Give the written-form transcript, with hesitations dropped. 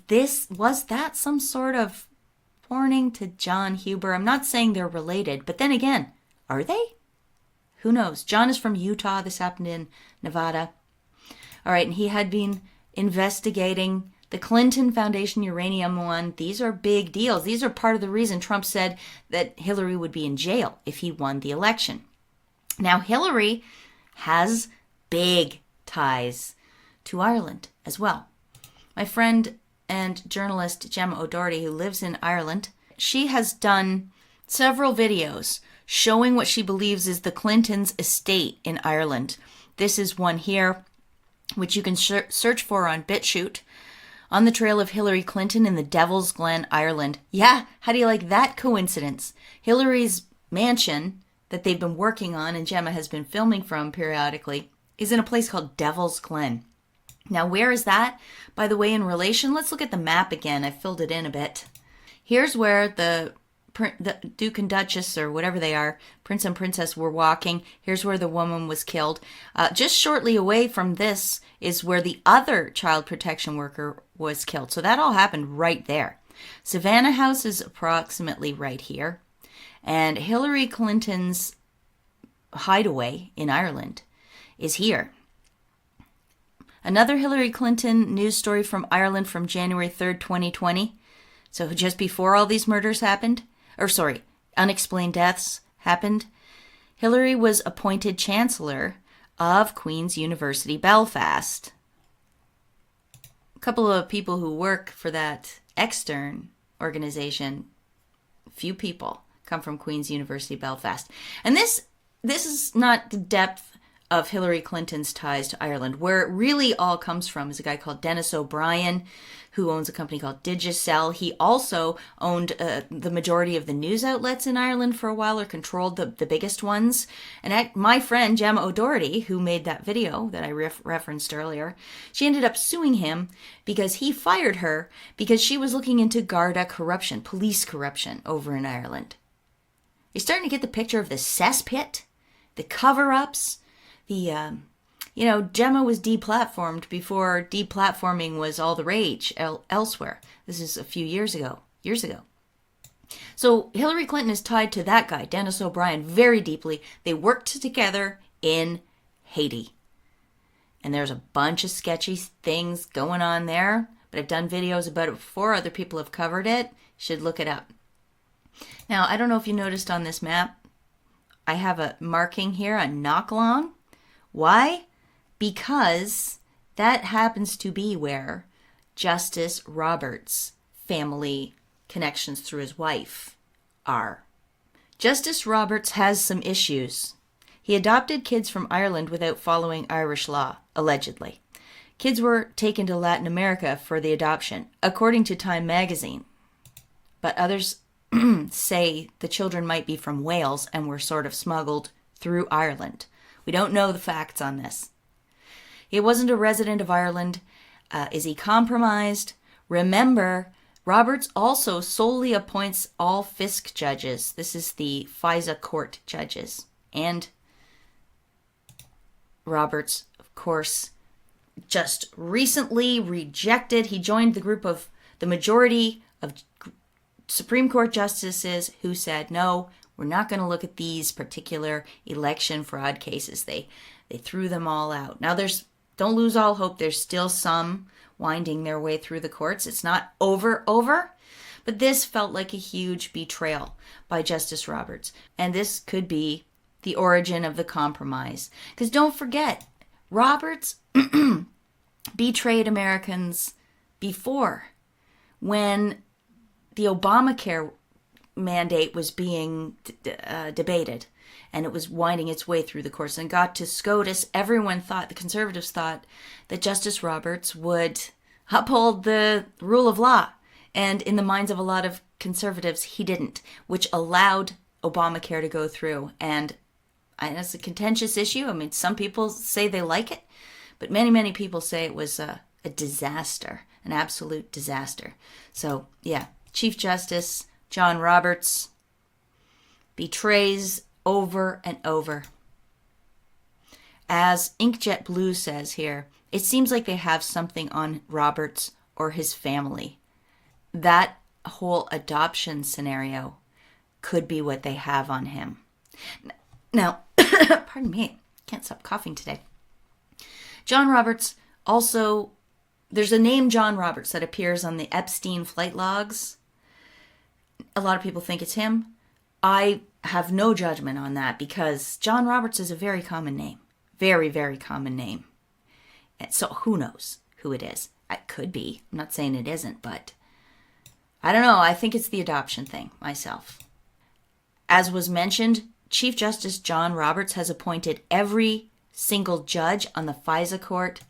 Was that some sort of warning to John Huber? I'm not saying they're related, but then again, are they? Who knows? John is from Utah. This happened in Nevada. All right, and he had been investigating the Clinton Foundation uranium one. These are big deals. These are part of the reason Trump said that Hillary would be in jail if he won the election. Now, Hillary has big ties to Ireland as well. My friend and journalist Gemma O'Doherty, who lives in Ireland, she has done several videos showing what she believes is the Clintons' estate in Ireland. This is one here, which you can search for on BitChute. On the trail of Hillary Clinton in the Devil's Glen, Ireland. Yeah, how do you like that coincidence? Hillary's mansion that they've been working on and Gemma has been filming from periodically is in a place called Devil's Glen. Now, where is that, by the way, in relation? Let's look at the map again. I filled it in a bit. Here's where the Duke and Duchess, or whatever they are, Prince and Princess, were walking. Here's where the woman was killed. Just shortly away from this is where the other child protection worker was killed. So that all happened right there. Savannah House is approximately right here. And Hillary Clinton's hideaway in Ireland is here. Another Hillary Clinton news story from Ireland from January 3rd, 2020. So just before all these murders happened, unexplained deaths happened, Hillary was appointed Chancellor of Queen's University Belfast. A couple of people who work for that extern organization, few people, come from Queen's University Belfast. And this is not the depth of Hillary Clinton's ties to Ireland. Where it really all comes from is a guy called Dennis O'Brien, who owns a company called Digicel. He also owned the majority of the news outlets in Ireland for a while, or controlled the biggest ones. And my friend Gemma O'Doherty, who made that video that I referenced earlier, she ended up suing him because he fired her because she was looking into Garda corruption, police corruption over in Ireland. You're starting to get the picture of the cesspit, the cover-ups, Gemma was deplatformed before deplatforming was all the rage elsewhere. This is a few years ago. So Hillary Clinton is tied to that guy, Dennis O'Brien, very deeply. They worked together in Haiti. And there's a bunch of sketchy things going on there, but I've done videos about it before. Other people have covered it. You should look it up. Now, I don't know if you noticed on this map, I have a marking here, a knocklong. Why? Because that happens to be where Justice Roberts' family connections through his wife are. Justice Roberts has some issues. He adopted kids from Ireland without following Irish law, allegedly. Kids were taken to Latin America for the adoption, according to Time magazine. But others say the children might be from Wales and were sort of smuggled through Ireland. We don't know the facts on this. He wasn't a resident of Ireland. Is he compromised? Remember, Roberts also solely appoints all FISC judges. This is the FISA court judges. And Roberts, of course, just recently rejected. He joined the group of the majority of Supreme Court justices who said, no, we're not going to look at these particular election fraud cases. They threw them all out. Now, don't lose all hope. There's still some winding their way through the courts. It's not over, but this felt like a huge betrayal by Justice Roberts. And this could be the origin of the compromise. Because don't forget, Roberts betrayed Americans before, when the Obamacare mandate was being debated, and it was winding its way through the courts and got to SCOTUS. Everyone thought, the conservatives thought, that Justice Roberts would uphold the rule of law. And in the minds of a lot of conservatives, he didn't, which allowed Obamacare to go through. And it's a contentious issue. I mean, some people say they like it, but many, many people say it was a disaster, an absolute disaster. So, yeah, Chief Justice John Roberts betrays over and over. As Inkjet Blue says here, it seems like they have something on Roberts or his family. That whole adoption scenario could be what they have on him. Now, pardon me, can't stop coughing today. John Roberts also, there's a name John Roberts that appears on the Epstein flight logs. A lot of people think it's him. I have no judgment on that because John Roberts is a very common name. Very, very common name. And so who knows who it is? It could be. I'm not saying it isn't, but I don't know. I think it's the adoption thing myself. As was mentioned, Chief Justice John Roberts has appointed every single judge on the FISA court